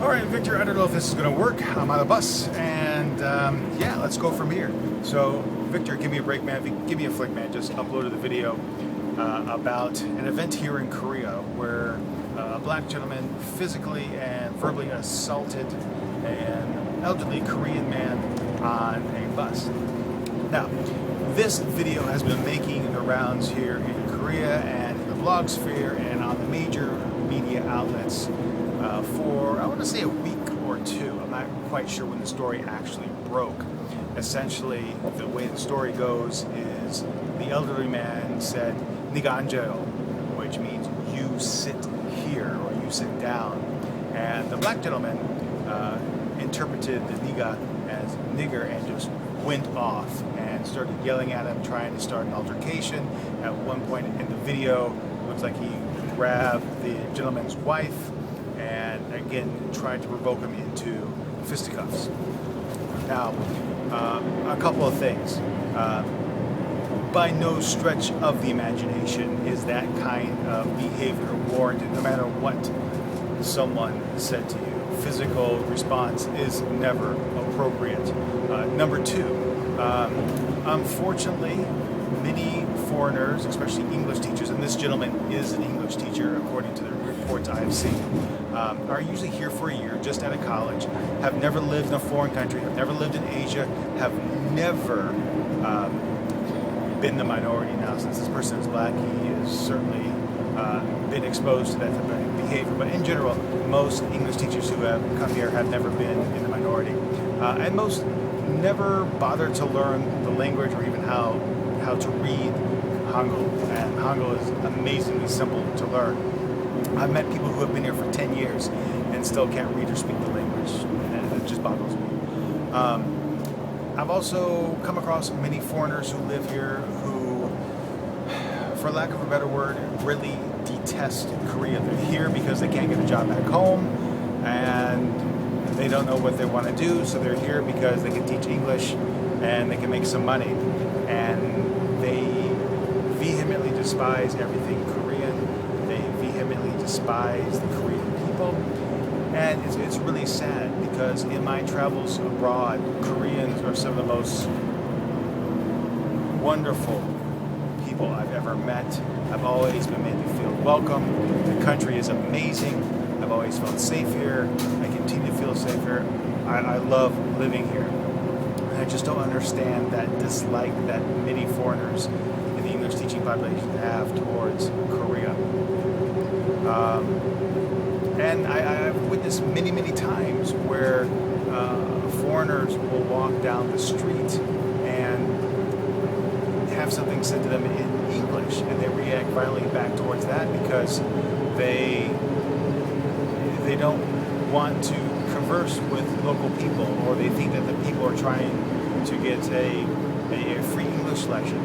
All right, Victor, I don't know if this is going to work. I'm on a bus, and yeah, let's go from here. So, Victor, give me a break, man. Give me a flick, man. Just uploaded the video about an event here in Korea where a black gentleman physically and verbally assaulted an elderly Korean man on a bus. Now, this video has been making the rounds here in Korea and in the blog sphere and on the major media outlets for, I want to say, a week or two. I'm not quite sure when the story actually broke. Essentially, the way the story goes is the elderly man said, "Niga 앉아요," which means you sit here or you sit down. And the black gentleman interpreted the niga as nigger and just went off and started yelling at him, trying to start an altercation. At one point in the video, it looks like he grabbed the gentleman's wife and again tried to provoke him into fisticuffs. Now, a couple of things. By no stretch of the imagination is that kind of behavior warranted, no matter what someone said to you. Physical response is never appropriate. Number two, unfortunately, many foreigners, especially English teachers, and this gentleman is an English teacher according to the reports I have seen, are usually here for a year, just out of college, have never lived in a foreign country, have never lived in Asia, have never been the minority. Now, since this person is black, he has certainly been exposed to that type of behavior. But in general, most English teachers who have come here have never been in the minority. And most never bothered to learn the language or even how to read Hangul. And Hangul is amazingly simple to learn. I've met people who have been here for 10 years and still can't read or speak the language. And it just boggles me. I've also come across many foreigners who live here who, for lack of a better word, really detest Korea. They're here because they can't get a job back home and they don't know what they want to do, so they're here because they can teach English and they can make some money. And they vehemently despise everything Korean. They vehemently despise the Korean people. And it's really sad because in my travels abroad, Koreans are some of the most wonderful people I've ever met. I've always been made to feel welcome. The country is amazing. I've always felt safe here. I continue to feel safe here. I love living here. And I just don't understand that dislike that many foreigners in the English teaching population have towards Korea. And I've witnessed many, many times where foreigners will walk down the street and have something said to them in English, and they react violently back towards that because they don't want to converse with local people, or they think that the people are trying to get a free English lesson.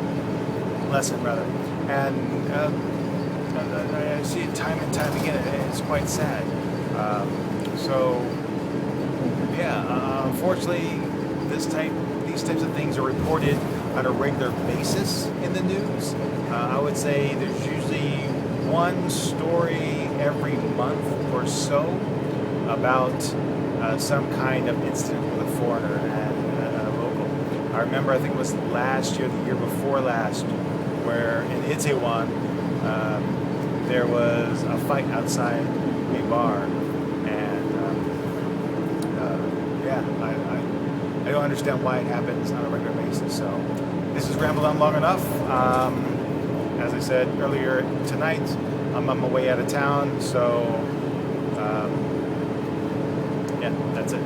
And I see it time and time again, and it's quite sad. So, yeah, unfortunately, these types of things are reported on a regular basis in the news. I would say there's usually one story every month or so about some kind of incident with a foreigner and a local. I remember, I think it was last year, the year before last, where in Itaewon, there was a fight outside a bar, and yeah, I don't understand why it happens on a regular basis. So this has rambled on long enough. As I said earlier tonight, I'm on my way out of town, so yeah, that's it.